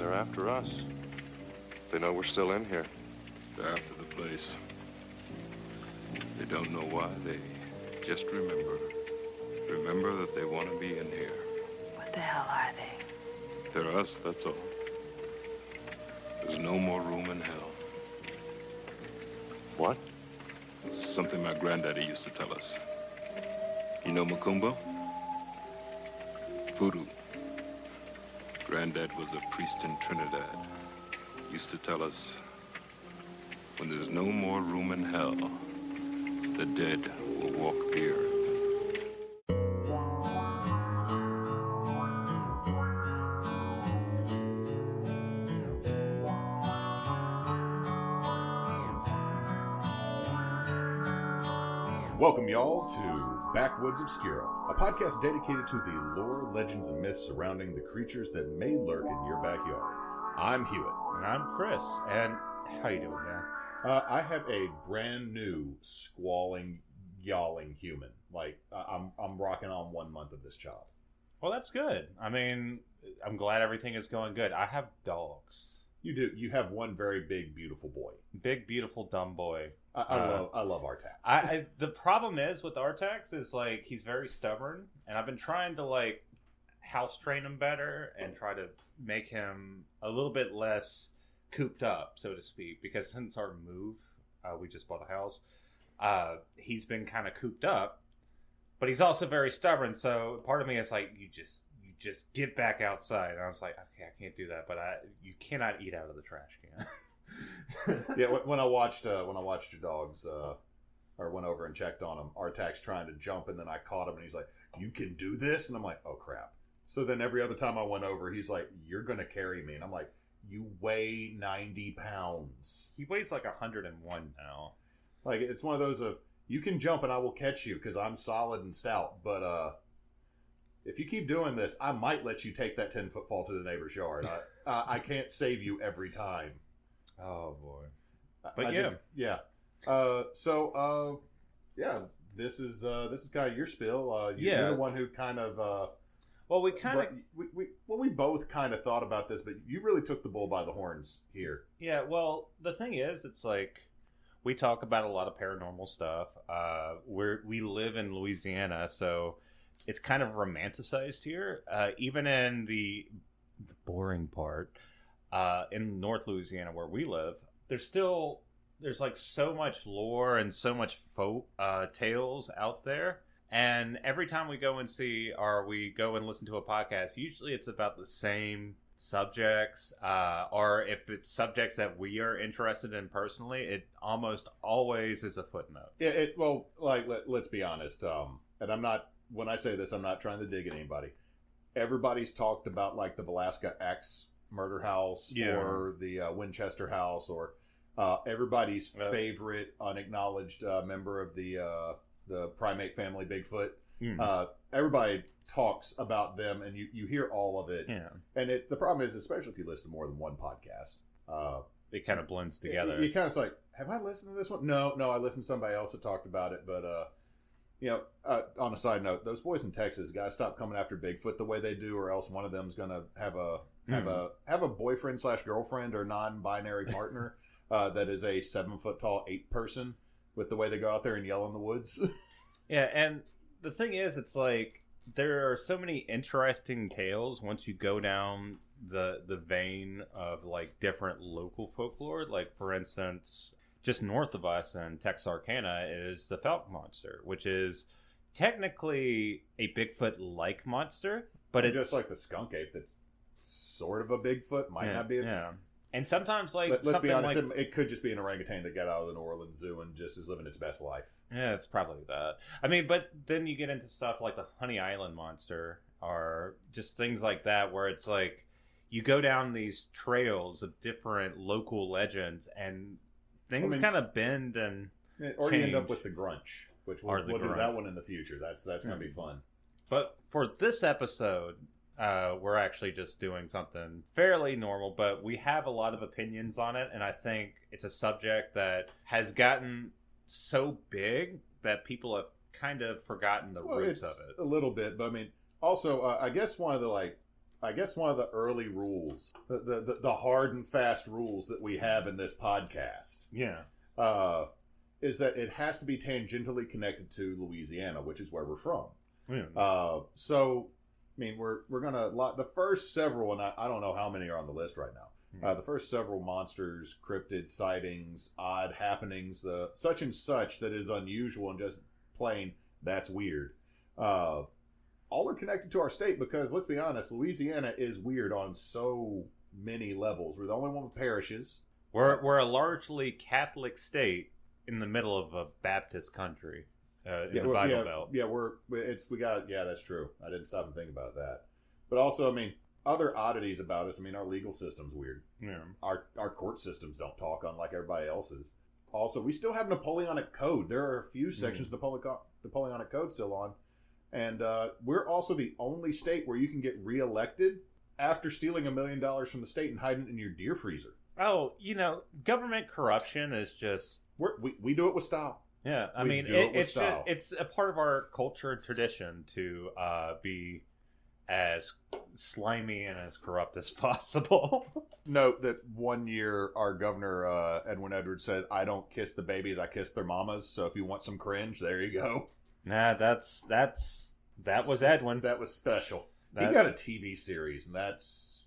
They're after us. They know we're still in here. They're after the place. They don't know why. They just remember. Remember that they want to be in here. What the hell are they? They're us, that's all. There's no more room in hell. What? Something my granddaddy used to tell us. You know Macumba? Voodoo. Granddad was a priest in Trinidad. Used to tell us, when there's no more room in hell, the dead will walk the earth. Welcome, y'all, to Backwoods Obscura, a podcast dedicated to the lore, legends, and myths surrounding the creatures that may lurk in your backyard. I'm Hewitt. And I'm Chris. And how you doing, man? I have a brand new squalling, yowling human. Like, I'm rocking on 1 month of this child. Well, that's good. I mean, I'm glad everything is going good. I have dogs. You do. You have one very big, beautiful boy. Big, beautiful, dumb boy. I love Artax. The problem is with Artax is, like, he's very stubborn. And I've been trying to, like, house train him better and try to make him a little bit less cooped up, so to speak. Because since our move, we just bought a house, he's been kind of cooped up. But he's also very stubborn, so part of me is like, you just get back outside. And I was like, okay, I can't do that, but you cannot eat out of the trash can. Yeah, when I watched your dogs, or went over and checked on him, Artax trying to jump, and then I caught him, and he's like, "You can do this," and I'm like, "Oh crap!" So then every other time I went over, he's like, "You're gonna carry me," and I'm like, "You weigh 90 pounds." He weighs like 101 now. Like, it's one of those of, you can jump and I will catch you because I'm solid and stout, but if you keep doing this, I might let you take that 10-foot fall to the neighbor's yard. I can't save you every time. Oh boy! But this is kind of your spill. You're the one who kind of. Well, we both kind of thought about this, but you really took the bull by the horns here. Yeah. Well, the thing is, it's like we talk about a lot of paranormal stuff. We live in Louisiana, so it's kind of romanticized here. Even in the boring part. In North Louisiana where we live, there's like so much lore and so much folk tales out there, and every time we go and listen to a podcast, usually it's about the same subjects, or if it's subjects that we are interested in personally, it almost always is a footnote. Let's be honest, and when I say this, I'm not trying to dig at anybody. Everybody's talked about, like, the Velasca X murder house, or the Winchester house, or everybody's favorite unacknowledged member of the primate family, Bigfoot. Everybody talks about them, and you hear all of it. Yeah. And the problem is, especially if you listen to more than one podcast, it kind of blends together. You kind of like, have I listened to this one? No, I listened to somebody else that talked about it, but on a side note, those boys in Texas, guys, stop coming after Bigfoot the way they do, or else one of them's gonna have a boyfriend / girlfriend or non-binary partner that is a 7-foot tall 8 person with the way they go out there and yell in the woods. Yeah, and the thing is, it's like there are so many interesting tales once you go down the vein of, like, different local folklore. Like, for instance, just north of us in Texarkana is the Fouke monster, which is technically a Bigfoot-like monster, but it's just like the skunk ape that's sort of a Bigfoot, might not be. Yeah. And sometimes, like, let's be honest, it could just be an orangutan that got out of the New Orleans Zoo and just is living its best life. Yeah, it's probably that. I mean, but then you get into stuff like the Honey Island monster, or just things like that, where it's like you go down these trails of different local legends, and things kind of bend and or change. You end up with the Grunch, which we'll do that one in the future. That's going to be fun. But for this episode, we're actually just doing something fairly normal, but we have a lot of opinions on it, and I think it's a subject that has gotten so big that people have kind of forgotten the roots of it. A little bit, but I mean, also, I guess one of the, like, I guess one of the early rules, the hard and fast rules that we have in this podcast, is that it has to be tangentially connected to Louisiana, which is where we're from. So, I mean, we're gonna the first several, and I don't know how many are on the list right now. The first several monsters, cryptid sightings, odd happenings, the such and such that is unusual and just plain that's weird. All are connected to our state because, let's be honest, Louisiana is weird on so many levels. We're the only one with parishes. We're a largely Catholic state in the middle of a Baptist country in the Bible Belt. Yeah, that's true. I didn't stop and think about that. But also, I mean, other oddities about us. I mean, our legal system's weird. Yeah. Our court systems don't talk unlike everybody else's. Also, we still have Napoleonic Code. There are a few sections of Napoleonic Code still on. And we're also the only state where you can get reelected after stealing $1 million from the state and hiding it in your deer freezer. Oh, government corruption is just... We do it with style. Yeah, I mean, it's a part of our culture and tradition to be as slimy and as corrupt as possible. Note that one year our governor, Edwin Edwards, said, "I don't kiss the babies, I kiss their mamas. So if you want some cringe, there you go." Nah, that was Edwin. That was special. He got a TV series, and that's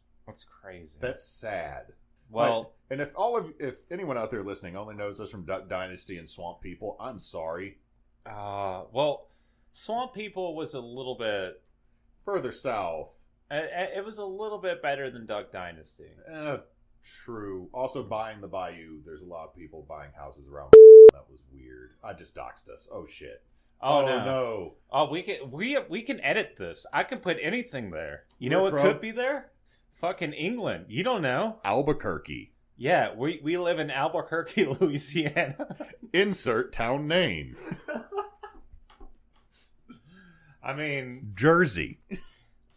crazy. That's sad. Well, and if anyone out there listening only knows us from Duck Dynasty and Swamp People, I'm sorry. Well, Swamp People was a little bit further south. It was a little bit better than Duck Dynasty. True. Also, Buying the Bayou. There's a lot of people buying houses around. That was weird. I just doxed us. Oh shit. Oh no. Oh, we can edit this. I can put anything there. You know what could be there? Fucking England. You don't know. Albuquerque. Yeah, we live in Albuquerque, Louisiana. Insert town name. I mean, Jersey.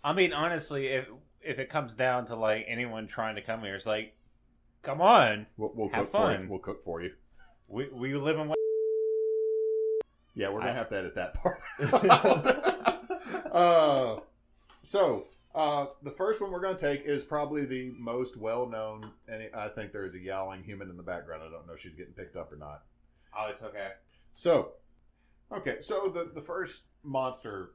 I mean, honestly, if it comes down to like anyone trying to come here, it's like, come on, we'll have cook fun. For you. We'll cook for you. We live in. Yeah, we're gonna have to edit that part. The first one we're gonna take is probably the most well-known, and I think there is a yowling human in the background. I don't know if she's getting picked up or not. Oh, it's okay. So the first monster,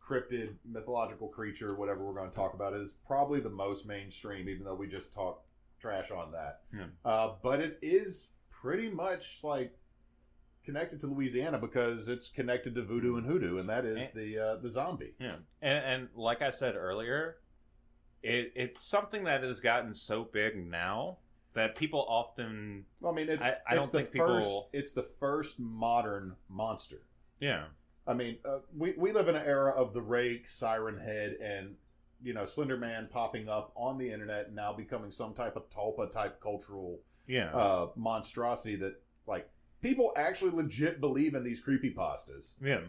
cryptid, mythological creature, whatever we're going to talk about, is probably the most mainstream, even though we just talk trash on that. But it is pretty much like connected to Louisiana because it's connected to voodoo and hoodoo, and that is the zombie. Yeah, and like I said earlier, it's something that has gotten so big now that people often. Well, I mean, it's the first modern monster. Yeah. I mean, we live in an era of the Rake, Siren Head, and Slender Man popping up on the internet and now becoming some type of Tulpa type cultural monstrosity that like people actually legit believe in these creepypastas. Yeah.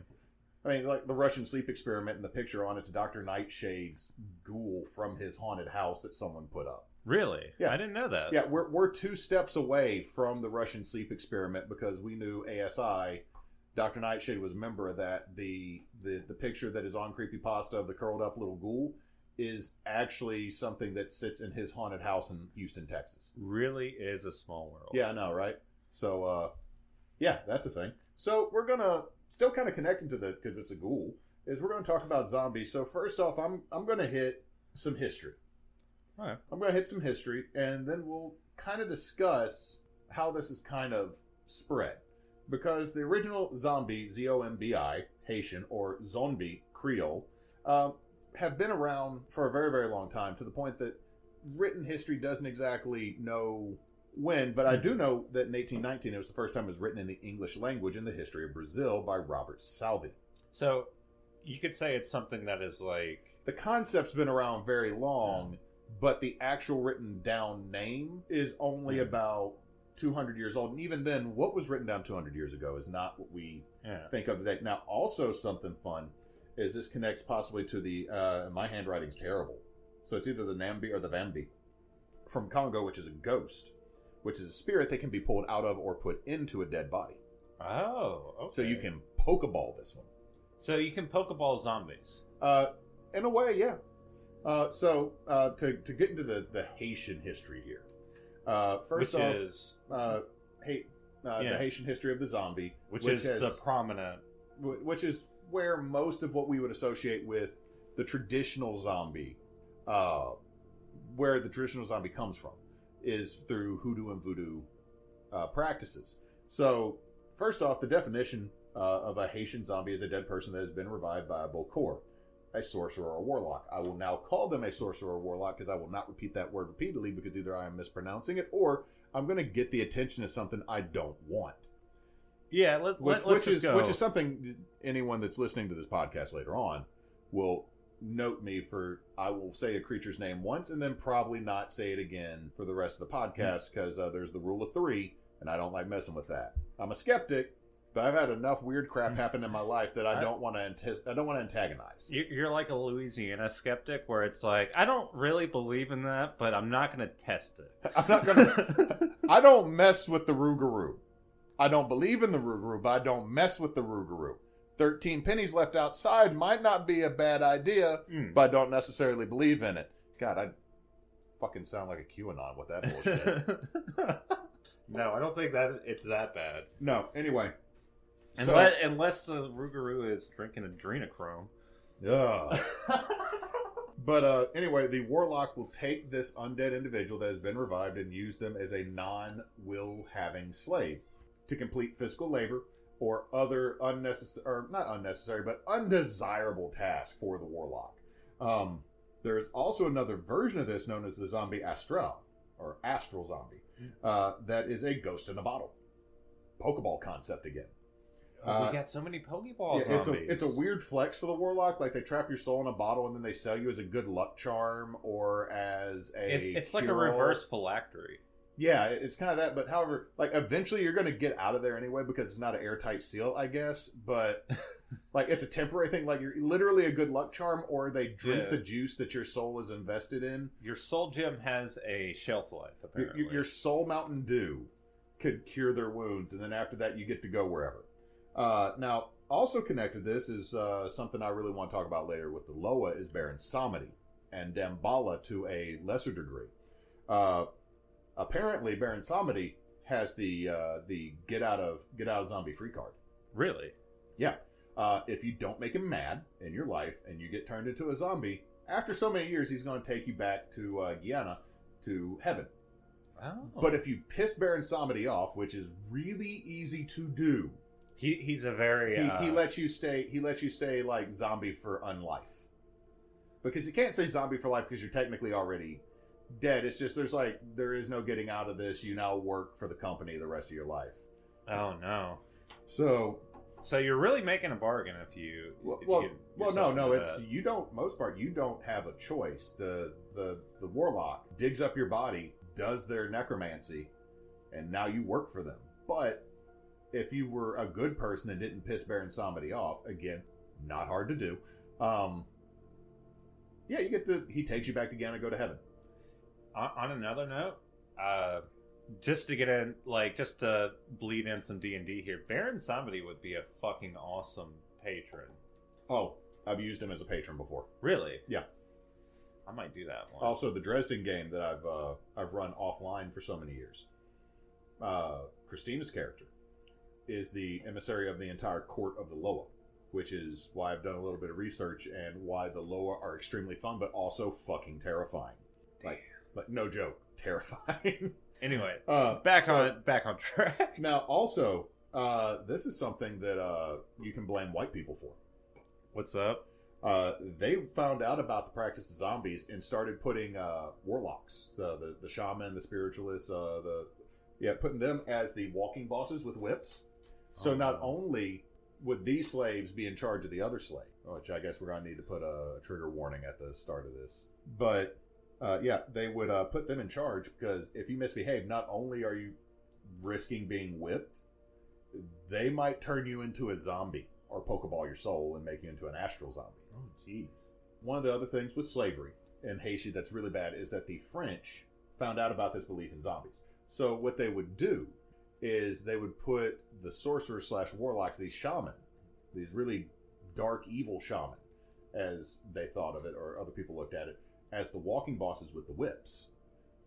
I mean, like the Russian sleep experiment and the picture on it's Dr. Nightshade's ghoul from his haunted house that someone put up. Really? Yeah. I didn't know that. Yeah, we're 2 steps away from the Russian sleep experiment because we knew ASI. Dr. Nightshade was a member of that. The picture that is on Creepypasta of the curled up little ghoul is actually something that sits in his haunted house in Houston, Texas. Really is a small world. Yeah, I know, right? So, yeah, that's the thing. So we're gonna still kind of connecting to because it's a ghoul. Is we're gonna talk about zombies. So first off, I'm gonna hit some history. All right. I'm gonna hit some history, and then we'll kind of discuss how this is kind of spread. Because the original zombie, Z-O-M-B-I, Haitian, or zombie, Creole, have been around for a very, very long time, to the point that written history doesn't exactly know when, but I do know that in 1819 it was the first time it was written in the English language in the history of Brazil by Robert Salvi. So you could say it's something that is like... The concept's been around very long, but the actual written down name is only about 200 years old, and even then what was written down 200 years ago is not what we think of today. Now also something fun is this connects possibly to the my handwriting's terrible, so it's either the Nambi or the Vambi from Congo, which is a ghost, which is a spirit that can be pulled out of or put into a dead body. Oh, okay. So you can Pokeball this one. So you can Pokeball zombies. In a way, yeah. To get into the Haitian history here, first Which off, is the Haitian history of the zombie, which is the prominent, which is where most of what we would associate with the traditional zombie, where the traditional zombie comes from, is through hoodoo and voodoo practices. So, first off, the definition of a Haitian zombie is a dead person that has been revived by a Bokor, a sorcerer or a warlock. I will now call them a sorcerer or warlock because I will not repeat that word repeatedly because either I am mispronouncing it or I'm going to get the attention of something I don't want. Yeah, which is something anyone that's listening to this podcast later on will note me for. I will say a creature's name once and then probably not say it again for the rest of the podcast because there's the rule of 3 and I don't like messing with that. I'm a skeptic, but I've had enough weird crap happen in my life that I don't want to antagonize. You're like a Louisiana skeptic where it's like, I don't really believe in that, but I'm not going to test it. I'm not going to. I don't mess with the Rougarou. I don't believe in the Rougarou, but I don't mess with the Rougarou. 13 pennies left outside might not be a bad idea, but I don't necessarily believe in it. God, I fucking sound like a QAnon with that bullshit. No, I don't think that it's that bad. No, anyway. Unless the Rougarou is drinking adrenochrome. Yeah. But anyway, the warlock will take this undead individual that has been revived and use them as a non-will having slave to complete physical labor or other undesirable task for the warlock. There's also another version of this known as the zombie astral, or astral zombie, that is a ghost in a bottle. Pokeball concept again. We got so many Pokeball zombies. It's a weird flex for the warlock. Like they trap your soul in a bottle and then they sell you as a good luck charm or as a. It's like a reverse phylactery. Yeah, it's kind of that. But however, like eventually you're going to get out of there anyway because it's not an airtight seal, I guess. But like it's a temporary thing. Like you're literally a good luck charm, or they drink the juice that your soul is invested in. Your soul gem has a shelf life. Apparently, your soul Mountain Dew could cure their wounds, and then after that you get to go wherever. Now, also connected to this is something I really want to talk about later with the Loa is Baron Samedi and Damballa to a lesser degree. Apparently, Baron Samedi has the get out of zombie free card. Really? Yeah. If you don't make him mad in your life and you get turned into a zombie, after so many years, he's going to take you back to Guyana to heaven. Oh. But if you piss Baron Samedi off, which is really easy to do. He's a very he lets you stay. He lets you stay like zombie for unlife, because you can't say zombie for life because you're technically already dead. It's just there is no getting out of this. You now work for the company the rest of your life. Oh no! So you're really making a bargain if you. No. It's you don't. Most part, you don't have a choice. The warlock digs up your body, does their necromancy, and now you work for them. But if you were a good person and didn't piss Baron Samedi off, again, not hard to do. You get he takes you back again and go to heaven. On another note, just to get in, just to bleed in some D&D here, Baron Samedi would be a fucking awesome patron. Oh, I've used him as a patron before. Really? Yeah. I might do that one. Also, the Dresden game that I've run offline for so many years. Christina's character is the emissary of the entire court of the Loa, which is why I've done a little bit of research and why the Loa are extremely fun, but also fucking terrifying. Like no joke, terrifying. Anyway, back on track. Now, also, this is something that you can blame white people for. What's up? They found out about the practice of zombies and started putting warlocks, the shaman, the spiritualists, putting them as the walking bosses with whips. So not only would these slaves be in charge of the other slave, which I guess we're going to need to put a trigger warning at the start of this, but they would put them in charge because if you misbehave, not only are you risking being whipped, they might turn you into a zombie or Pokeball your soul and make you into an astral zombie. Oh, jeez. One of the other things with slavery in Haiti that's really bad is that the French found out about this belief in zombies. So what they would do is they would put the sorcerers / warlocks, these shaman, these really dark, evil shaman, as they thought of it, or other people looked at it, as the walking bosses with the whips,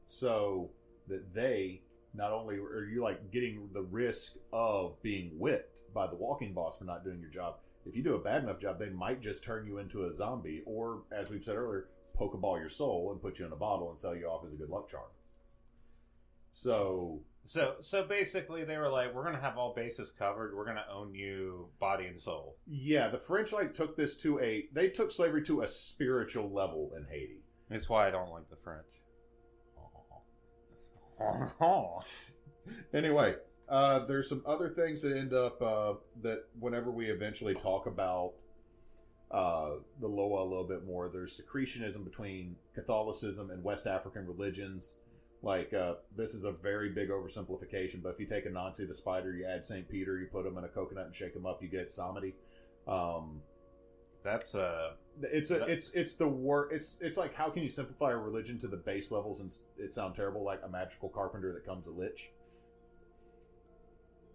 so that they not only are you like getting the risk of being whipped by the walking boss for not doing your job. If you do a bad enough job, they might just turn you into a zombie, or as we've said earlier, pokeball your soul and put you in a bottle and sell you off as a good luck charm. So basically, they were like, "We're gonna have all bases covered. We're gonna own you, body and soul." yeah, the French like took this to they took slavery to a spiritual level in Haiti. That's why I don't like the French. Anyway, there's some other things that end up that whenever we eventually talk about the Loa a little bit more, there's secretionism between Catholicism and West African religions. Like, this is a very big oversimplification, but if you take Anansi the spider, you add St. Peter, you put him in a coconut and shake him up, you get Samedi. That's it's the word. It's like, how can you simplify a religion to the base levels and it sound terrible, like a magical carpenter that comes a lich?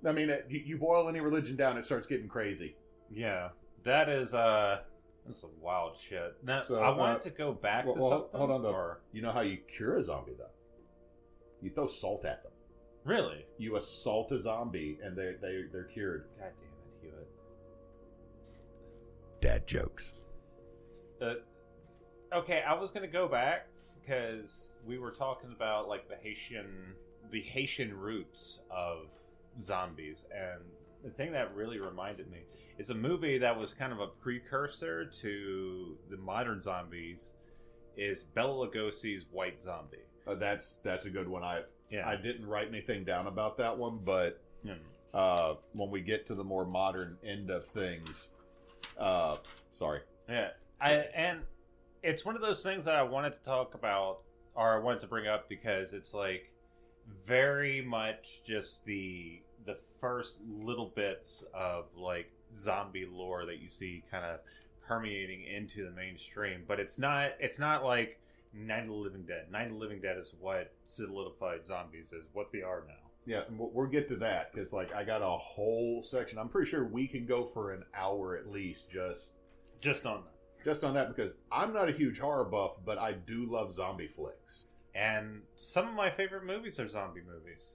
I mean, you boil any religion down, it starts getting crazy. Yeah, that's some wild shit. Now, So, I wanted to go back to something. Hold on, though. Or... You know how you cure a zombie, though? You throw salt at them. Really? You assault a zombie, and they're cured. God damn it, Hewitt. Dad jokes. Okay, I was gonna go back because we were talking about like the Haitian roots of zombies, and the thing that really reminded me is a movie that was kind of a precursor to the modern zombies is Bela Lugosi's White Zombie. That's a good one. I Yeah. didn't write anything down about that one, but when we get to the more modern end of things, sorry. Yeah, and it's one of those things that I wanted to talk about, or I wanted to bring up, because it's like very much just the first little bits of like zombie lore that you see kind of permeating into the mainstream, but it's not like Night of the Living Dead. Night of the Living Dead is what solidified zombies as what they are now. Yeah, and we'll get to that because like I got a whole section. I'm pretty sure we can go for an hour at least just on that. Just on that, because I'm not a huge horror buff, but I do love zombie flicks. And some of my favorite movies are zombie movies.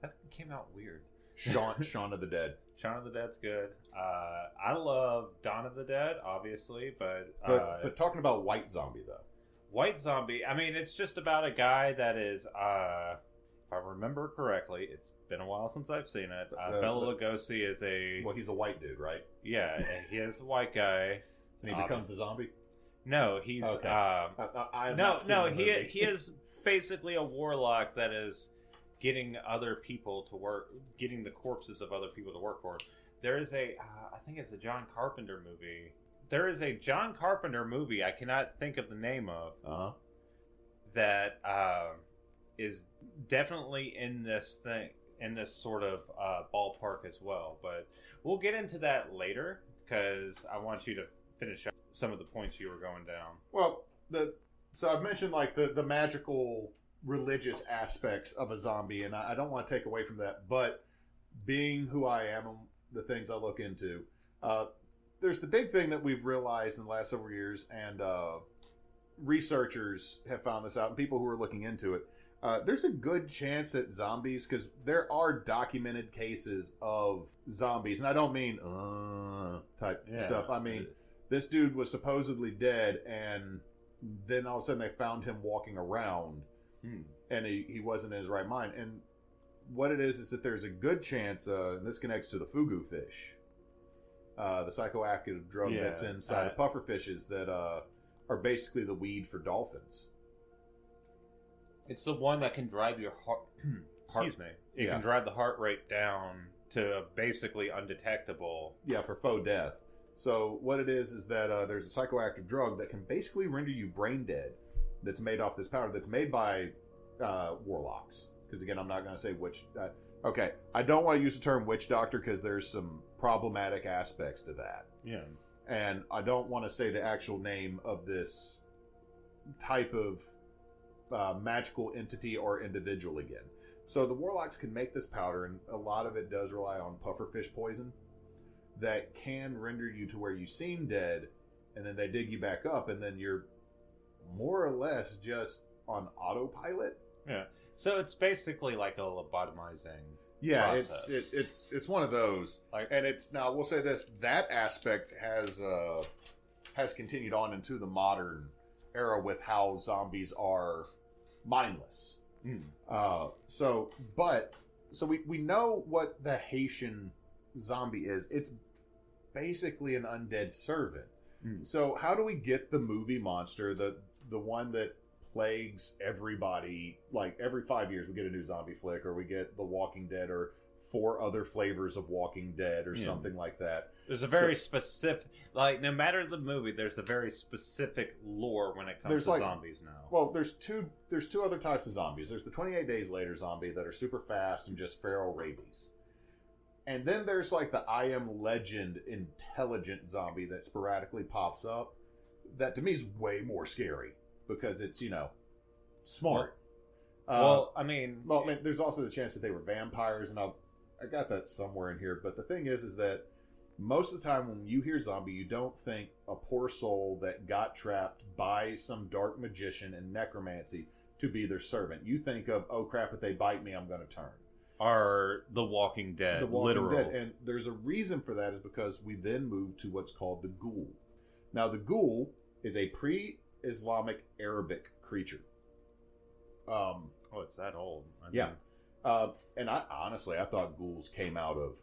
That came out weird. Shaun of the Dead. Shaun of the Dead's good. I love Dawn of the Dead, obviously, but talking about White Zombie though. White Zombie, I mean, it's just about a guy that is, if I remember correctly, it's been a while since I've seen it. Bela Lugosi is he's a white dude, right? Yeah, he is a white guy. And he becomes a zombie? No, he's okay. He is basically a warlock that is getting other people to work, getting the corpses of other people to work for him. There is I think it's a John Carpenter movie. There is a John Carpenter movie I cannot think of the name of. That is definitely in this sort of ballpark as well. But we'll get into that later because I want you to finish up some of the points you were going down. Well, so I've mentioned like the magical religious aspects of a zombie, and I don't want to take away from that, but being who I am and the things I look into, there's the big thing that we've realized in the last several years, and researchers have found this out, and people who are looking into it, there's a good chance that zombies, because there are documented cases of zombies, and I don't mean type stuff. I mean, this dude was supposedly dead, and then all of a sudden they found him walking around, and he wasn't in his right mind. And what it is that there's a good chance, and this connects to the fugu fish, the psychoactive drug that's inside of puffer fishes that are basically the weed for dolphins. It's the one that can drive your heart. Excuse me. It can drive the heart rate down to basically undetectable. Yeah, for faux death. So what it is that there's a psychoactive drug that can basically render you brain dead. That's made off this powder. That's made by warlocks. Because again, I'm not going to say which. Okay, I don't want to use the term witch doctor because there's some problematic aspects to that. Yeah. And I don't want to say the actual name of this type of magical entity or individual again. So the warlocks can make this powder, and a lot of it does rely on pufferfish poison that can render you to where you seem dead, and then they dig you back up, and then you're more or less just on autopilot. Yeah. So it's basically like a lobotomizing. Yeah, process. it's one of those, Like- and it's now we'll say this, that aspect has continued on into the modern era with how zombies are mindless. So we know what the Haitian zombie is. It's basically an undead servant. So how do we get the movie monster, the one that plagues everybody? Like every 5 years we get a new zombie flick, or we get The Walking Dead, or 4 other flavors of Walking Dead, or something like that. There's a very specific, like, no matter the movie, there's a very specific lore when it comes to zombies now. Well, there's two other types of zombies. There's the 28 Days Later zombie that are super fast and just feral rabies. And then there's like the I Am Legend intelligent zombie that sporadically pops up. That to me is way more scary because it's, smart. I mean, there's also the chance that they were vampires, and I got that somewhere in here. But the thing is that most of the time when you hear zombie, you don't think a poor soul that got trapped by some dark magician and necromancy to be their servant. You think of, oh crap, if they bite me, I'm going to turn. Are The Walking Dead, literal. And there's a reason for that, is because we then move to what's called the ghoul. Now, the ghoul is a pre-Islamic Arabic creature. It's that old. Yeah. And I thought ghouls came out of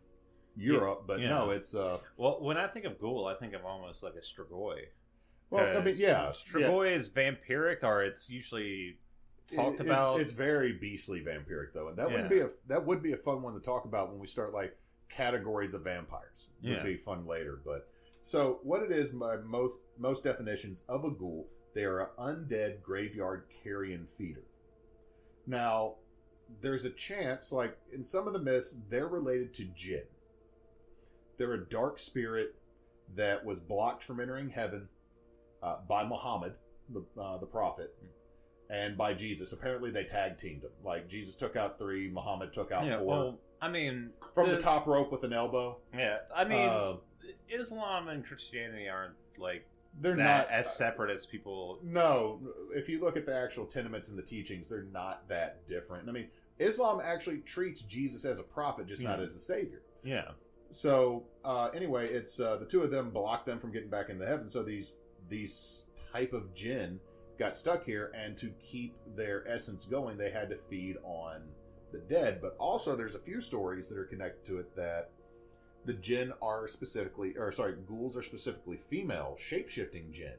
Europe, but no, it's... Well, when I think of ghoul, I think of almost like a strigoi. Well, I mean, yeah. Strigoi is vampiric, or it's usually talked about... It's very beastly vampiric, though. And that would be a fun one to talk about when we start, like, categories of vampires. Would be fun later, but... So, what it is, by most definitions of a ghoul, they are an undead graveyard carrion feeder. Now, there's a chance, like, in some of the myths, they're related to jinn. They're a dark spirit that was blocked from entering heaven by Muhammad, the prophet, and by Jesus. Apparently, they tag teamed them. Like, Jesus took out 3, Muhammad took out 4. Well, I mean... From the top rope with an elbow. Yeah, I mean, Islam and Christianity aren't, like, they're that not as separate as people... No, if you look at the actual tenements and the teachings, they're not that different. I mean, Islam actually treats Jesus as a prophet, just not as a savior. Yeah. So, anyway, it's the 2 of them blocked them from getting back into heaven. So these type of jinn got stuck here, and to keep their essence going, they had to feed on the dead. But also, there's a few stories that are connected to it that the jinn are ghouls are specifically female, shape-shifting jinn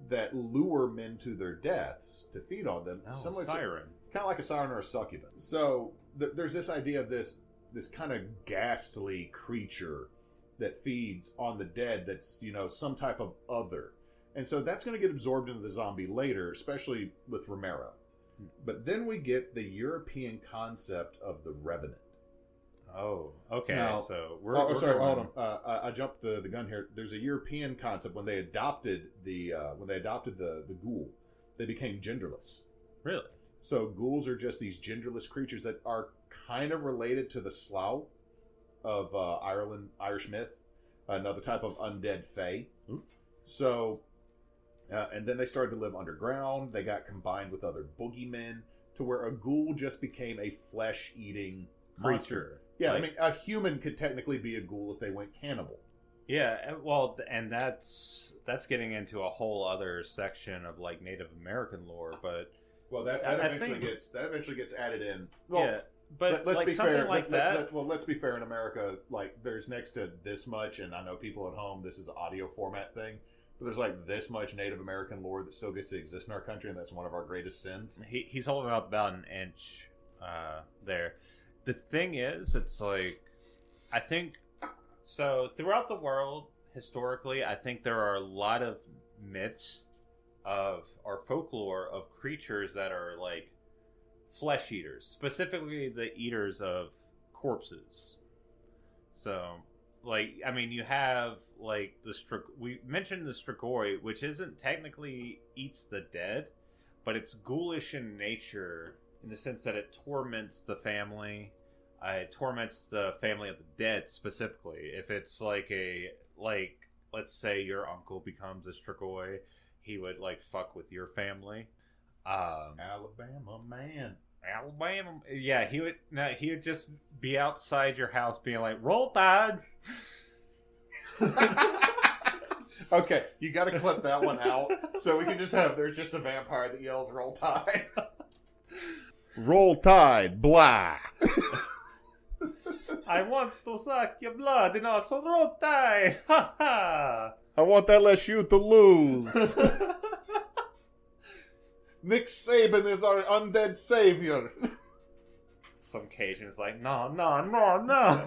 that lure men to their deaths to feed on them. Similar siren. Kind of like a siren or a succubus. So, there's this idea of this kind of ghastly creature that feeds on the dead that's, some type of other. And so that's going to get absorbed into the zombie later, especially with Romero. But then we get the European concept of the Revenant. Oh, okay. Now, so hold on. I jumped the gun here. There's a European concept. When they adopted the ghoul, they became genderless. Really? So ghouls are just these genderless creatures that are kind of related to the Slough of Irish myth, another type of undead fae. Ooh. So, and then they started to live underground. They got combined with other boogeymen to where a ghoul just became a flesh-eating monster. Yeah, I mean, a human could technically be a ghoul if they went cannibal. Yeah, well, and that's getting into a whole other section of, like, Native American lore, but... Well, that eventually gets added in. Well, yeah, but let's be fair. Like let's be fair. In America, like, there's next to this much, and I know people at home, this is an audio format thing, but there's like this much Native American lore that still gets to exist in our country, and that's one of our greatest sins. He's holding up about an inch there. The thing is, it's like, I think, so throughout the world, historically, I think there are a lot of myths of our folklore of creatures that are like flesh eaters, specifically the eaters of corpses. So, like, I mean, you have like we mentioned the strigoi, which isn't technically eats the dead, but it's ghoulish in nature in the sense that it torments the family. It torments the family of the dead specifically. If it's like let's say your uncle becomes a strigoi, he would like fuck with your family. Alabama man. Alabama, yeah, he would just be outside your house being like, "Roll Tide." Okay, you got to clip that one out so we can just have there's just a vampire that yells "Roll Tide." Roll Tide, blah. I want to suck your blood and also roll tide. Ha ha. I want that LSU to lose. Nick Saban is our undead savior. Some Cajun's like, no.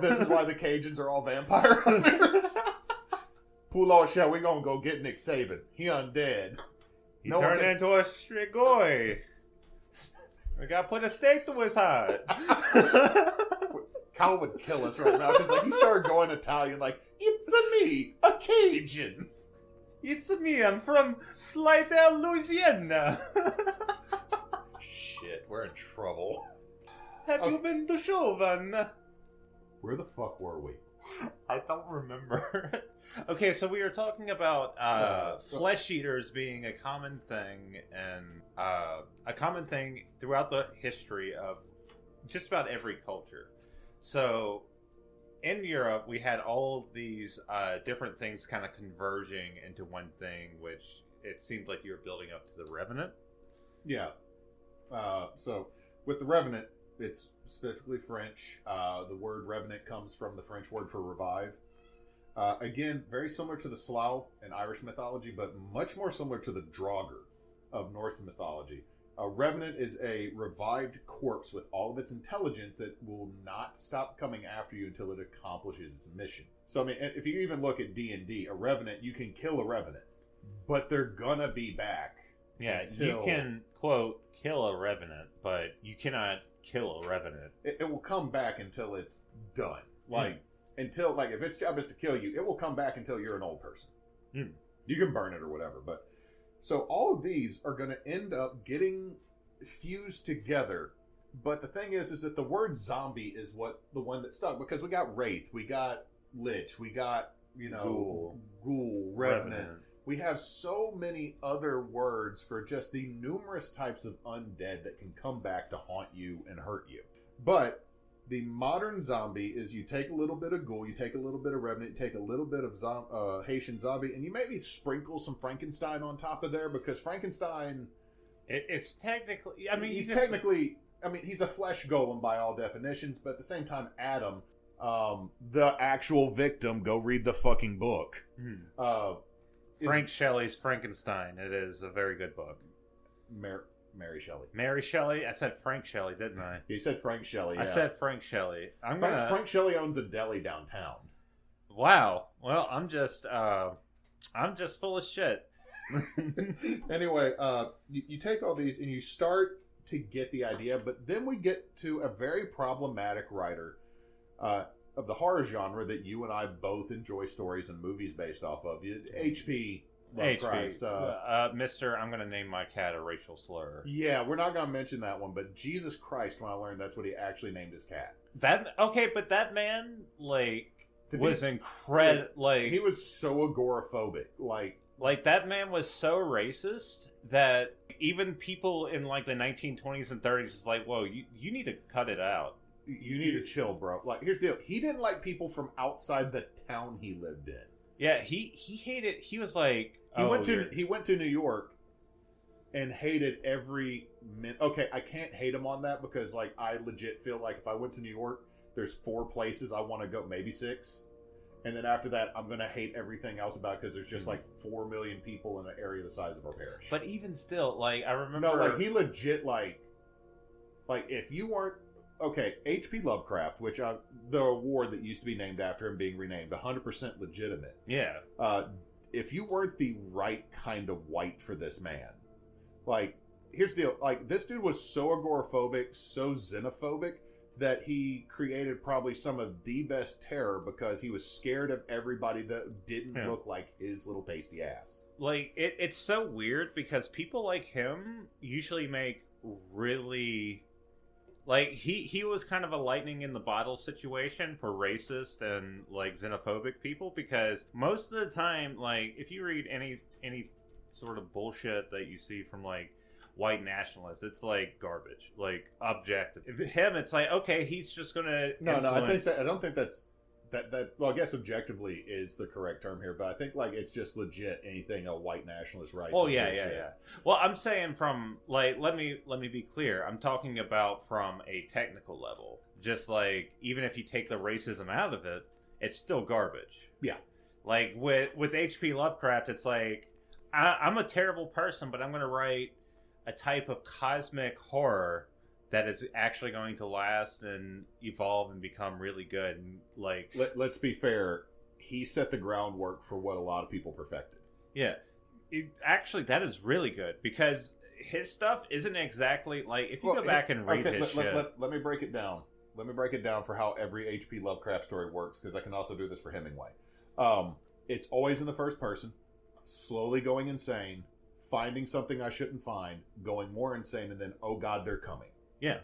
This is why the Cajuns are all vampire hunters. Pull out shell, we gonna go get Nick Saban. He undead. He turned into a Strigoi. We gotta put a stake to his heart. Kyle would kill us right now because like he started going Italian like, it's me, a Cajun. It's me, I'm from Slidell, Louisiana. Shit, we're in trouble. Have you been to Chauvin? Where the fuck were we? I don't remember. Okay, so we were talking about flesh eaters being a common thing, and a common thing throughout the history of just about every culture. So, in Europe, we had all these different things kind of converging into one thing, which it seemed like you were building up to the Revenant. Yeah. So, with the Revenant, it's specifically French. The word Revenant comes from the French word for revive. Again, very similar to the Slough in Irish mythology, but much more similar to the Draugr of Norse mythology. A revenant is a revived corpse with all of its intelligence that will not stop coming after you until it accomplishes its mission. So, I mean, if you even look at D&D, a revenant, you can kill a revenant, but they're gonna be back. Yeah, you can, quote, kill a revenant, but you cannot kill a revenant. It will come back until it's done. Like, until, like, if its job is to kill you, it will come back until you're an old person. You can burn it or whatever, but... So all of these are going to end up getting fused together. But the thing is that the word zombie is the one that stuck. Because we got Wraith, we got Lich, we got, Ghoul, Revenant. We have so many other words for just the numerous types of undead that can come back to haunt you and hurt you. But the modern zombie is you take a little bit of Ghoul, you take a little bit of Revenant, you take a little bit of Haitian zombie, and you maybe sprinkle some Frankenstein on top of there, because Frankenstein... It's technically... I mean, he's technically... I mean, he's a flesh golem by all definitions, but at the same time, Adam, the actual victim, go read the fucking book. Frank Shelley's Frankenstein. It is a very good book. Mary Shelley. Mary Shelley? I said Frank Shelley, didn't I? You said Frank Shelley, yeah. I said Frank Shelley. Frank Shelley owns a deli downtown. Wow. Well, I'm just full of shit. Anyway, you take all these and you start to get the idea, but then we get to a very problematic writer of the horror genre that you and I both enjoy stories and movies based off of. H.P. Lovecraft. Mister, I'm going to name my cat a racial slur. Yeah, we're not going to mention that one, but Jesus Christ, when I learned that's what he actually named his cat. But that man, was incredible. Like, he was so agoraphobic. Like, that man was so racist that even people in, the 1920s and 30s is like, whoa, you need to cut it out. You need to chill, bro. Here's the deal. He didn't like people from outside the town he lived in. Yeah, he hated... He was like... He went to New York and hated every... Okay, I can't hate him on that because, I legit feel like if I went to New York, there's 4 places I want to go, maybe 6. And then after that, I'm going to hate everything else about it because there's just 4 million people in an area the size of our parish. But even still, I remember... No, he legit, if you weren't... Okay, H.P. Lovecraft, which the award that used to be named after him being renamed, 100% legitimate. Yeah. If you weren't the right kind of white for this man, here's the deal. This dude was so agoraphobic, so xenophobic, that he created probably some of the best terror because he was scared of everybody that didn't look like his little pasty ass. It's so weird because people like him usually make really... he was kind of a lightning in the bottle situation for racist and xenophobic people, because most of the time, if you read any sort of bullshit that you see from like white nationalists. It's like garbage, like objective. Him, it's like, okay, he's just gonna No, I don't think that's that. Well, I guess objectively is the correct term here, but I think like it's just legit anything a white nationalist writes. Oh yeah. Well, I'm saying from like let me be clear. I'm talking about from a technical level. Just like even if you take the racism out of it, it's still garbage. Yeah. Like with H.P. Lovecraft, it's like I'm a terrible person, but I'm going to write a type of cosmic horror that is actually going to last and evolve and become really good. And like, let's be fair, he set the groundwork for what a lot of people perfected. Yeah, actually, that is really good because his stuff isn't exactly like if you go back and read his shit. Let me break it down. Let me break it down for how every H.P. Lovecraft story works, because I can also do this for Hemingway. It's always in the first person, slowly going insane, finding something I shouldn't find, going more insane, and then, oh God, they're coming. Yeah.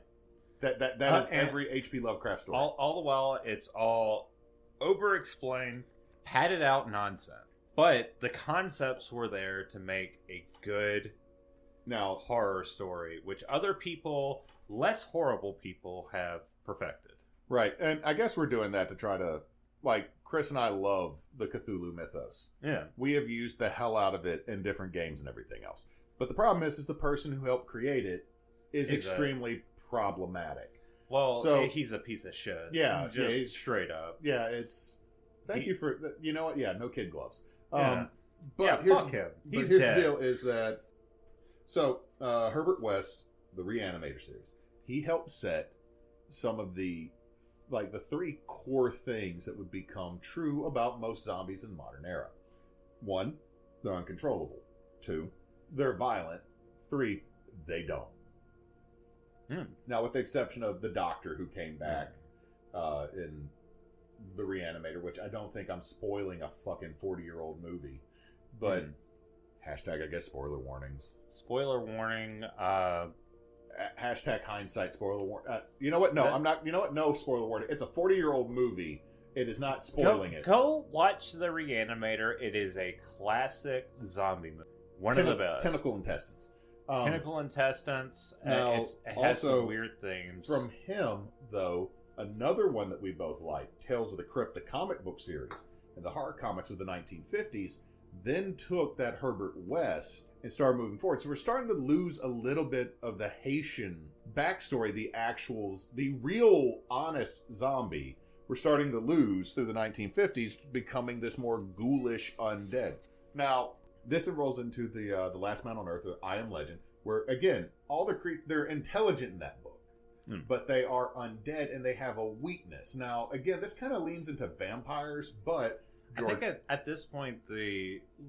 That is every H.P. Lovecraft story. All the while, it's all over-explained, padded out nonsense. But the concepts were there to make a good horror story, which other people, less horrible people, have perfected. Right, and I guess we're doing that to try to, like, Chris and I love the Cthulhu mythos. Yeah. We have used the hell out of it in different games and everything else. But the problem is the person who helped create it is extremely problematic. Well, so, he's a piece of shit. Yeah. Just straight up. Yeah, it's... Thank you for... You know what? Yeah, no kid gloves. Yeah. But fuck him. He's here's dead. the deal is that... So, Herbert West, the Reanimator series, he helped set some of the... like the three core things that would become true about most zombies in the modern era. 1, they're uncontrollable. 2, they're violent. 3, they don't. Now, with the exception of the Doctor who came back in the Reanimator, which I don't think I'm spoiling a fucking 40-year-old movie, but hashtag, I guess, spoiler warnings. Spoiler warning. Hashtag hindsight spoiler warning. You know what? No, I'm not. You know what? No spoiler warning. It's a 40-year-old movie. It is not spoiling it. Go watch The Reanimator. It is a classic zombie movie. One of the best. Tentacle intestines. Tentacle intestines. Now, it has also, some weird things. From him, though, another one that we both like, Tales of the Crypt, the comic book series, and the horror comics of the 1950s, then took that Herbert West and started moving forward. So we're starting to lose a little bit of the Haitian backstory, the real honest zombie. We're starting to lose through the 1950s, becoming this more ghoulish undead. Now, this enrolls into the Last Man on Earth, the I Am Legend, where again, they're intelligent in that book, but they are undead and they have a weakness. Now, again, this kind of leans into vampires, but George, I think at this point,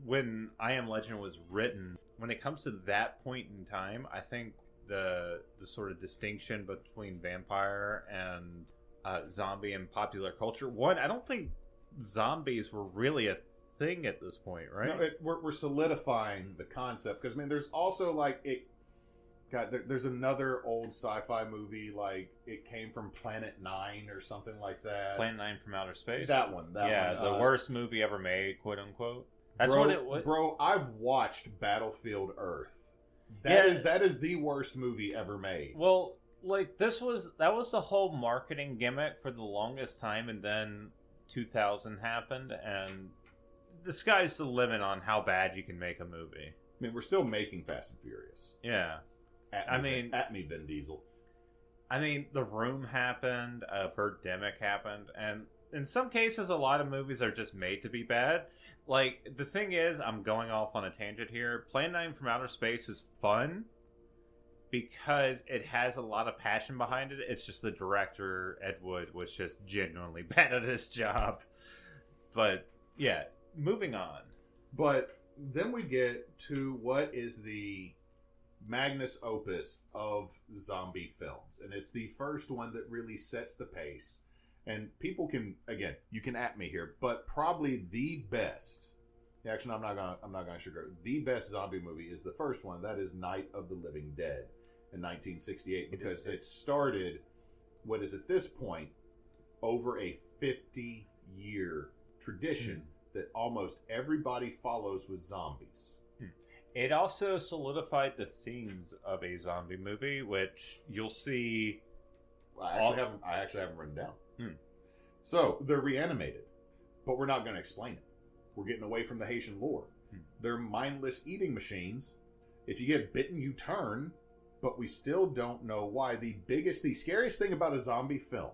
when I Am Legend was written, when it comes to that point in time, I think the sort of distinction between vampire and zombie in popular culture. One, I don't think zombies were really a thing at this point, right? No, we're solidifying the concept because I mean, there's also like it. God, there's another old sci-fi movie like it came from Planet 9 or something like that. Planet 9 from Outer Space. That one. The worst movie ever made, quote unquote. That's bro, what it was. Bro, I've watched Battlefield Earth. That is the worst movie ever made. Well, like that was the whole marketing gimmick for the longest time, and then 2000 happened, and the sky's the limit on how bad you can make a movie. I mean, we're still making Fast and Furious. Yeah. At me, Vin Diesel. I mean, The Room happened, Birdemic happened, and in some cases, a lot of movies are just made to be bad. Like, the thing is, I'm going off on a tangent here. Plan 9 from Outer Space is fun because it has a lot of passion behind it. It's just the director, Ed Wood, was just genuinely bad at his job. But, yeah, moving on. But then we get to what is the magnus opus of zombie films, and it's the first one that really sets the pace. And people can, again, you can at me here, but probably the best. Actually, I'm not gonna sugarcoat. The best zombie movie is the first one. That is Night of the Living Dead in 1968, because it started what is at this point over a 50-year tradition that almost everybody follows with zombies. It also solidified the themes of a zombie movie, which you'll see. I actually haven't written down. Hmm. So they're reanimated, but we're not going to explain it. We're getting away from the Haitian lore. They're mindless eating machines. If you get bitten, you turn, but we still don't know why. The scariest thing about a zombie film,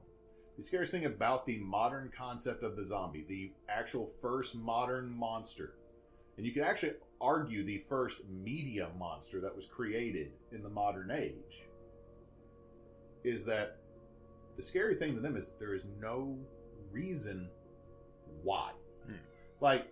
the scariest thing about the modern concept of the zombie, the actual first modern monster, and you could actually argue the first media monster that was created in the modern age, is that the scary thing to them is there is no reason why. Like,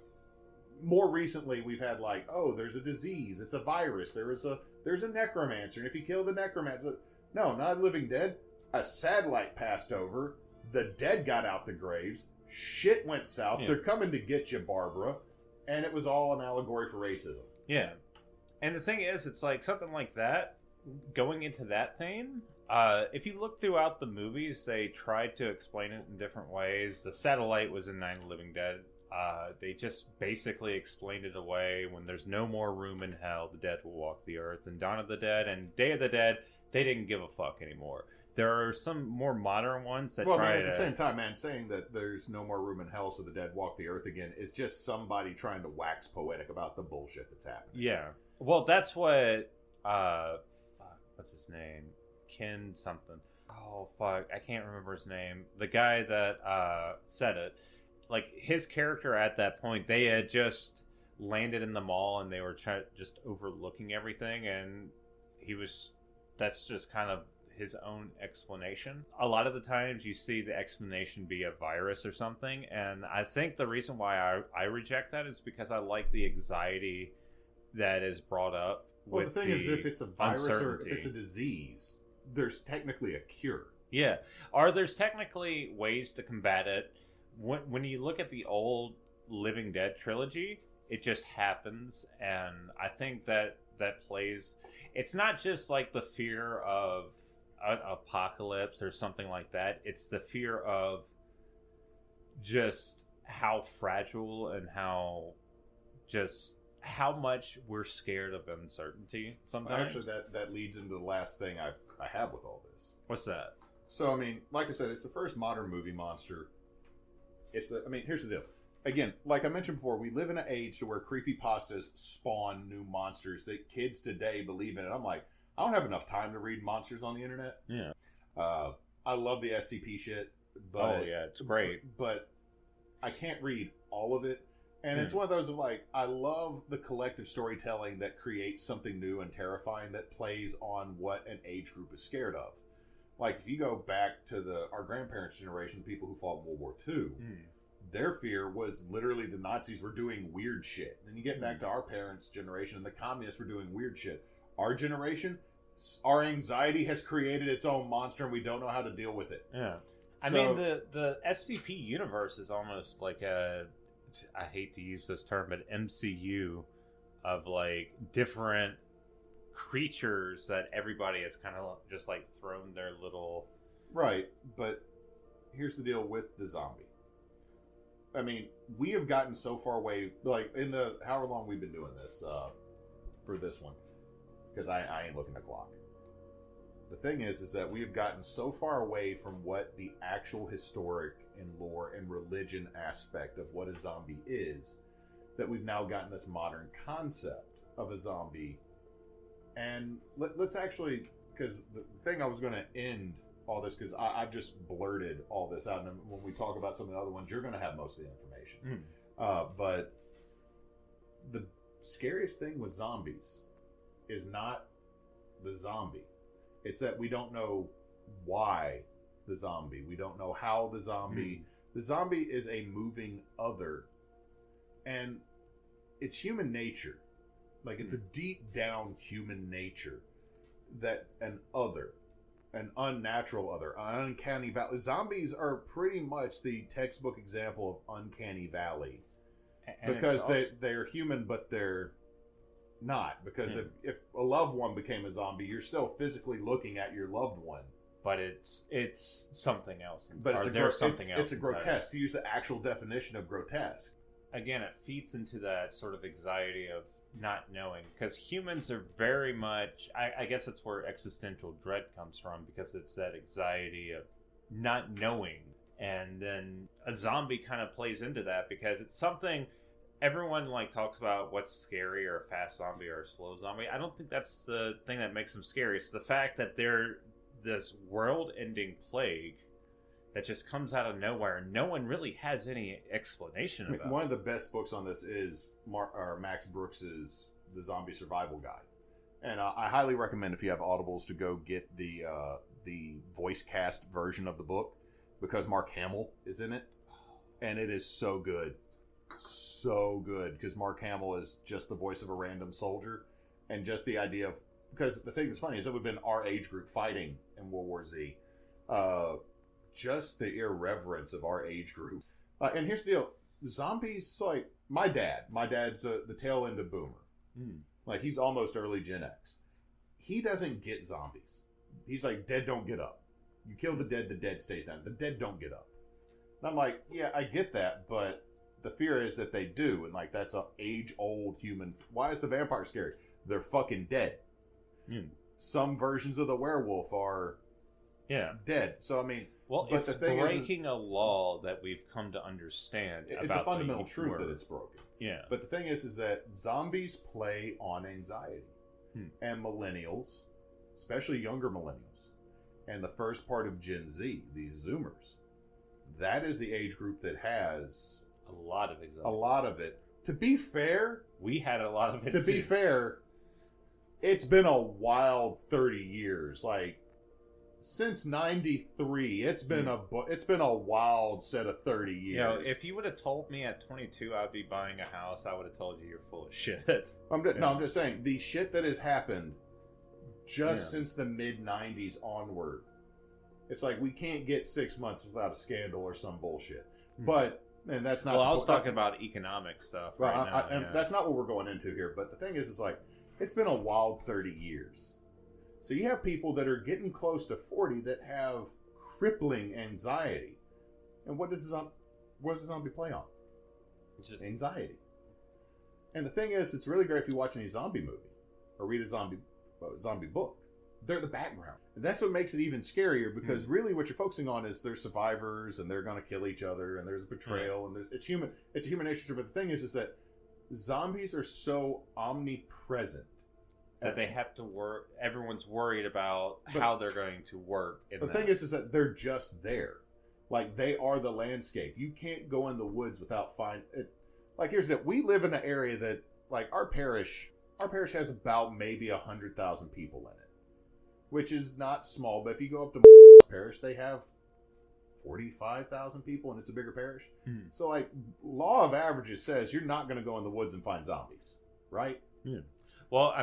more recently we've had like, oh, there's a disease, it's a virus, there's a necromancer, and if you kill the necromancer, no, not Living Dead, a satellite passed over, the dead got out the graves, shit went south, they're coming to get you, Barbara, and it was all an allegory for racism. Yeah. And the thing is, it's like something like that, going into that theme, if you look throughout the movies, they tried to explain it in different ways. The satellite was in Night of the Living Dead. They just basically explained it away. When there's no more room in hell, the dead will walk the earth. And Dawn of the Dead and Day of the Dead, they didn't give a fuck anymore. There are some more modern ones that try at the same time, man, saying that there's no more room in hell so the dead walk the earth again is just somebody trying to wax poetic about the bullshit that's happening. Yeah. Well, that's what, what's his name? Ken something. Oh, fuck. I can't remember his name. The guy that said it. Like, his character at that point, they had just landed in the mall and they were just overlooking everything, and that's just kind of his own explanation. A lot of the times you see the explanation be a virus or something, and I think the reason why I reject that is because I like the anxiety that is brought up. Well, the thing is, if it's a virus or if it's a disease, there's technically a cure. Yeah. Or there's technically ways to combat it. When you look at the old Living Dead trilogy, it just happens, and I think that plays. It's not just like the fear of an apocalypse or something like that. It's the fear of just how fragile and how much we're scared of uncertainty sometimes. Actually, that leads into the last thing I have with all this. What's that? So, I mean, like I said, it's the first modern movie monster. Here's the deal. Again, like I mentioned before, we live in an age to where creepypastas spawn new monsters that kids today believe in. And I'm like, I don't have enough time to read monsters on the internet. Yeah. I love the SCP shit. But, oh, yeah, it's great. But I can't read all of it. And it's one of those of like, I love the collective storytelling that creates something new and terrifying that plays on what an age group is scared of. Like, if you go back to our grandparents' generation, people who fought in World War II, their fear was literally the Nazis were doing weird shit. Then you get back to our parents' generation, and the communists were doing weird shit. Our generation, our anxiety has created its own monster, and we don't know how to deal with it. Yeah. I mean, the SCP universe is almost like I hate to use this term, but MCU of, like, different creatures that everybody has kind of just like thrown their little right. But here's the deal with the zombie. I mean, we have gotten so far away, like in the however long we've been doing this for this one, because I ain't looking at the clock. The thing is that we have gotten so far away from what the actual historic and lore and religion aspect of what a zombie is, that we've now gotten this modern concept of a zombie. And let's actually, because the thing I was going to end all this, because I've just blurted all this out, and when we talk about some of the other ones, you're going to have most of the information. But the scariest thing with zombies is not the zombie. It's that we don't know why the zombie. We don't know how the zombie. The zombie is a moving other. And it's human nature. Like, it's a deep down human nature that an unnatural other, an uncanny valley. Zombies are pretty much the textbook example of uncanny valley. And because they're human, but they're not. Because if a loved one became a zombie, you're still physically looking at your loved one. But it's something else. But it's a grotesque. To use the actual definition of grotesque. Again, it feeds into that sort of anxiety of not knowing, because humans are very much, I guess that's where existential dread comes from, because it's that anxiety of not knowing. And then a zombie kind of plays into that, because it's something everyone like talks about what's scary, or a fast zombie or a slow zombie. I don't think that's the thing that makes them scary. It's the fact that they're this world-ending plague that just comes out of nowhere, and no one really has any explanation about. One of the best books on this is Max Brooks's The Zombie Survival Guide, and I highly recommend, if you have Audibles, to go get the voice cast version of the book, because Mark Hamill is in it, and it is so good, because Mark Hamill is just the voice of a random soldier, and just the idea of, because the thing that's funny is it would have been our age group fighting in World War Z. Just the irreverence of our age group. And here's the deal. Zombies, like, my dad's the tail end of Boomer. Like, he's almost early Gen X. He doesn't get zombies. He's like, dead don't get up. You kill the dead stays down. The dead don't get up. And I'm like, yeah, I get that, but the fear is that they do. And, like, that's an age-old human. Why is the vampire scary? They're fucking dead. Some versions of the werewolf are dead. So, I mean... Well, but it's breaking a law that we've come to understand. It's a fundamental truth that it's broken. Yeah. But the thing is that zombies play on anxiety. And millennials, especially younger millennials, and the first part of Gen Z, these Zoomers, that is the age group that has... a lot of anxiety. A lot of it. To be fair... We had a lot of it, To be fair, it's been a wild 30 years. Like... Since '93, it's been a wild set of 30 years. You know, if you would have told me at 22 I'd be buying a house, I would have told you you're full of shit. I'm just saying, the shit that has happened since the mid '90s onward, it's like we can't get 6 months without a scandal or some bullshit. But and that's not. Well, I was talking about economic stuff. That's not what we're going into here. But the thing is like it's been a wild 30 years. So you have people that are getting close to 40 that have crippling anxiety. And what does the zombie play on? It's just anxiety. And the thing is, it's really great if you watch any zombie movie or read a zombie book. They're the background. And that's what makes it even scarier, because really what you're focusing on is they're survivors and they're going to kill each other and there's betrayal and it's human nature. But the thing is that zombies are so omnipresent that they have to work. Everyone's worried about how they're going to work. The thing is that they're just there. Like, they are the landscape. You can't go in the woods without finding it. Like, here's that. We live in an area that, like, our parish has about maybe 100,000 people in it, which is not small. But if you go up to parish, they have 45,000 people, and it's a bigger parish. So, like, law of averages says you're not going to go in the woods and find zombies, right? Well,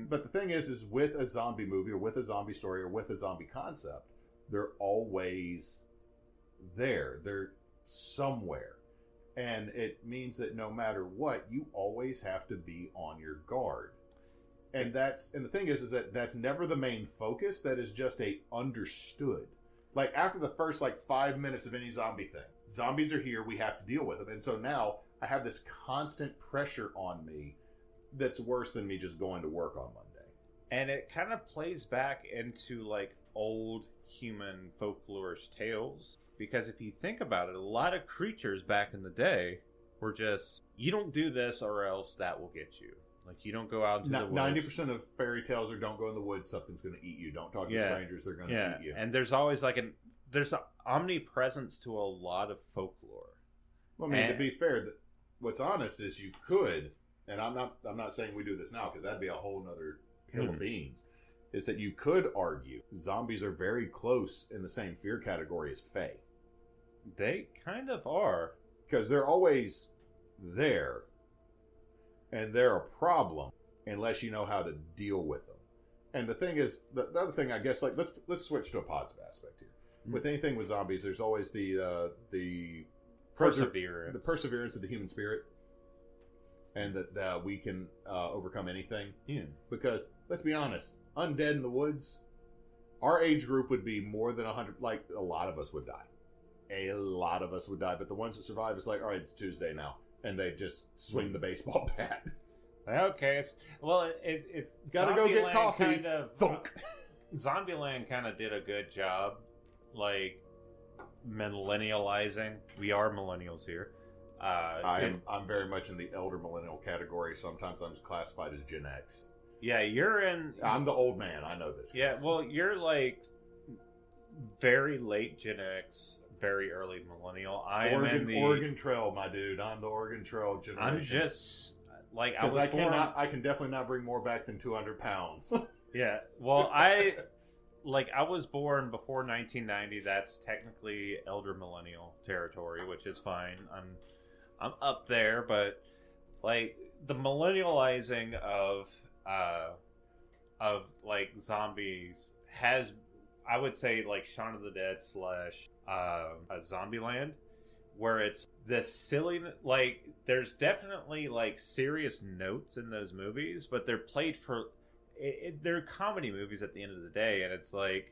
but the thing is with a zombie movie or with a zombie story or with a zombie concept, they're always there. They're somewhere. And it means that no matter what, you always have to be on your guard. And the thing is that that's never the main focus. That is just a understood. Like, after the first 5 minutes of any zombie thing, zombies are here, we have to deal with them. And so now I have this constant pressure on me that's worse than me just going to work on Monday. And it kind of plays back into old human folklore's tales, because if you think about it, a lot of creatures back in the day were just, you don't do this or else that will get you. Like, you don't go out into the woods. 90% of fairy tales are don't go in the woods, something's going to eat you. Don't talk to strangers, they're going to eat you. And there's always there's an omnipresence to a lot of folklore. Well, I mean, to be fair, what's honest is you could, and I'm not saying we do this now because that'd be a whole nother hill of beans, is that you could argue zombies are very close in the same fear category as fae. They kind of are. Because they're always there, and they're a problem unless you know how to deal with them. And the thing is, the other thing, I guess, let's switch to a positive aspect here. With anything with zombies, there's always the perseverance of the human spirit, and that we can overcome anything. Yeah. Because let's be honest, undead in the woods, our age group would be more than 100. Like, a lot of us would die. A lot of us would die, but the ones that survive, it's like, all right, it's Tuesday now, and they just swing the baseball bat. Okay, it Gotta go get Zombieland coffee. Kind of, Thunk. Zombieland kind of did a good job, like millennializing. We are millennials here. I'm very much in the elder millennial category. Sometimes I'm classified as Gen X. Yeah, you're in. I'm the old man. I know this. Yeah, Chris. well, you're like very late Gen X, very early millennial. I am in the Oregon Trail, my dude. I'm the Oregon Trail generation. I'm just like because I can definitely not bring more back than 200 pounds. Yeah, well, I was born before 1990. That's technically elder millennial territory, which is fine. I'm up there, but like the millennializing of like zombies has, I would say, like Shaun of the Dead / Zombieland, where it's the silly, like there's definitely like serious notes in those movies, but they're played for they're comedy movies at the end of the day, and it's like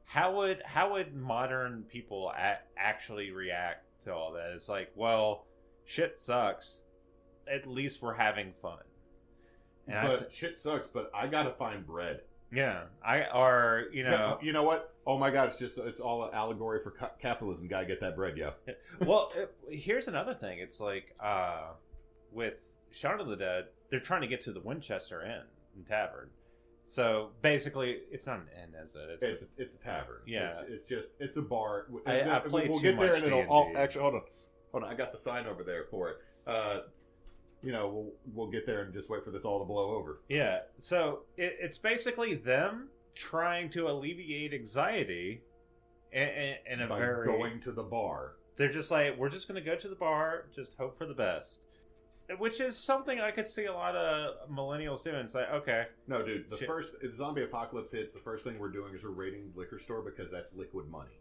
how would modern people actually react to all that? It's like, well, shit sucks, at least we're having fun. And shit sucks, but I gotta find bread. Yeah, you know what? Oh my god, it's all an allegory for capitalism. Gotta get that bread, yo. Well, here's another thing. It's like with Shaun of the Dead, they're trying to get to the Winchester Inn and Tavern. So basically, it's not an inn, is it? It's a tavern. Yeah, it's a bar. We'll get there, and it'll all actually hold on. I got the sign over there for it. We'll get there and just wait for this all to blow over. Yeah. So it's basically them trying to alleviate anxiety in a by very going to the bar. They're just like, we're just going to go to the bar, just hope for the best. Which is something I could see a lot of millennials doing. It's like, okay. No, dude, the zombie apocalypse hits, the first thing we're doing is we're raiding the liquor store because that's liquid money.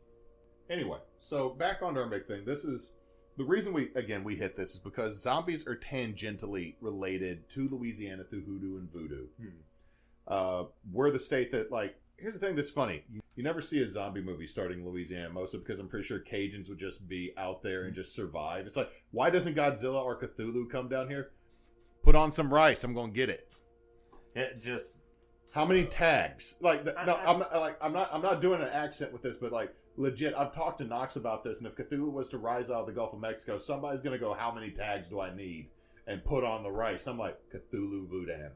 Anyway, so back on to our big thing. This is the reason we hit this is because zombies are tangentially related to Louisiana through hoodoo and voodoo. We're the state that, like, here's the thing that's funny. You never see a zombie movie starting in Louisiana, mostly because I'm pretty sure Cajuns would just be out there and just survive. It's like, why doesn't Godzilla or Cthulhu come down here? Put on some rice. I'm going to get it. It just... How many tags? Like, I'm not doing an accent with this, but like, legit, I've talked to Knox about this, and if Cthulhu was to rise out of the Gulf of Mexico, somebody's going to go, how many tags do I need? And put on the rice. And I'm like, Cthulhu Voodoo.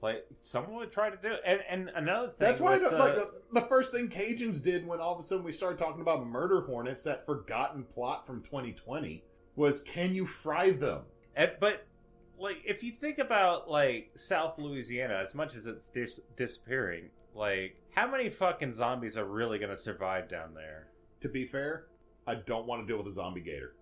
Like, someone would try to do it. And another thing... That's why the first thing Cajuns did when all of a sudden we started talking about murder hornets, that forgotten plot from 2020, was, can you fry them? But, like, if you think about, like, South Louisiana, as much as it's disappearing, like, how many fucking zombies are really going to survive down there? To be fair, I don't want to deal with a zombie gator.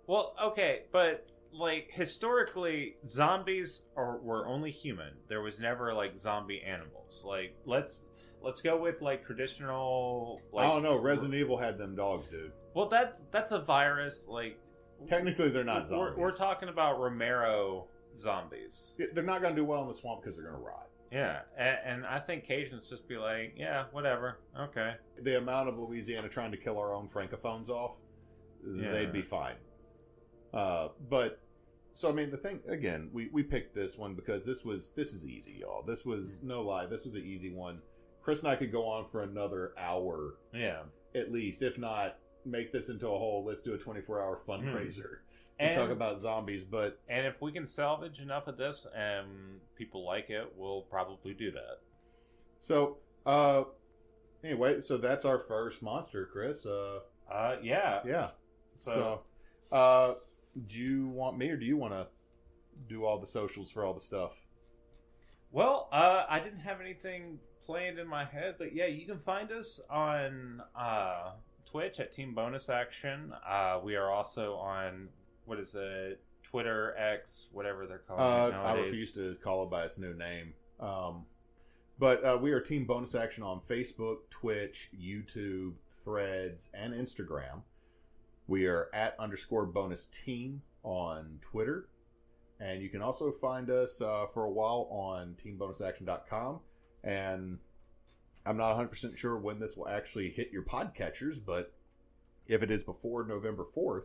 Well, okay, but... like, historically, zombies were only human. There was never like zombie animals. Like, let's go with like traditional. Like, I don't know. Resident Evil had them dogs, dude. Well, that's a virus. Like, technically, they're not zombies. We're talking about Romero zombies. They're not going to do well in the swamp because they're going to rot. Yeah, and I think Cajuns just be like, yeah, whatever, okay. The amount of Louisiana trying to kill our own francophones off, they'd be fine. But so I mean, the thing again, we picked this one because this is easy, y'all. This was no lie. This was an easy one. Chris and I could go on for another hour, at least, if not make this into a whole. Let's do a 24-hour fundraiser and talk about zombies. And if we can salvage enough of this and people like it, we'll probably do that. So anyway, so that's our first monster, Chris. Yeah. So do you want me or do you want to do all the socials for all the stuff? Well, I didn't have anything planned in my head, but yeah, you can find us on Twitch at Team Bonus Action. We are also on, what is it, Twitter, X, whatever they're calling it nowadays. I refuse to call it by its new name. But we are Team Bonus Action on Facebook, Twitch, YouTube, Threads, and Instagram. We are at _bonus team on Twitter. And you can also find us for a while on teambonusaction.com. And I'm not 100% sure when this will actually hit your podcatchers, but if it is before November 3rd,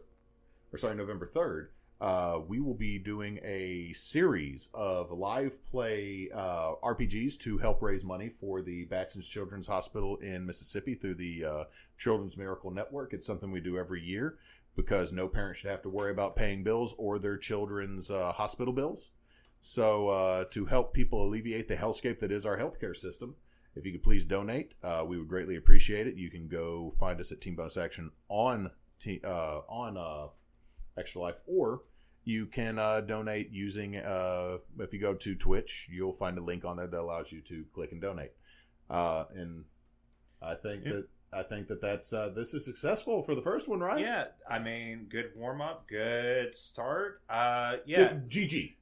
we will be doing a series of live play RPGs to help raise money for the Backwoods Children's Hospital in Mississippi through the Children's Miracle Network. It's something we do every year because no parent should have to worry about paying bills or their children's hospital bills. So to help people alleviate the hellscape that is our healthcare system, if you could please donate, we would greatly appreciate it. You can go find us at Team Bonus Action on Extra Life, or you can donate using, if you go to Twitch, you'll find a link on there that allows you to click and donate. And I think that's this is successful for the first one, right? Yeah, I mean, good warm up, good start. GG.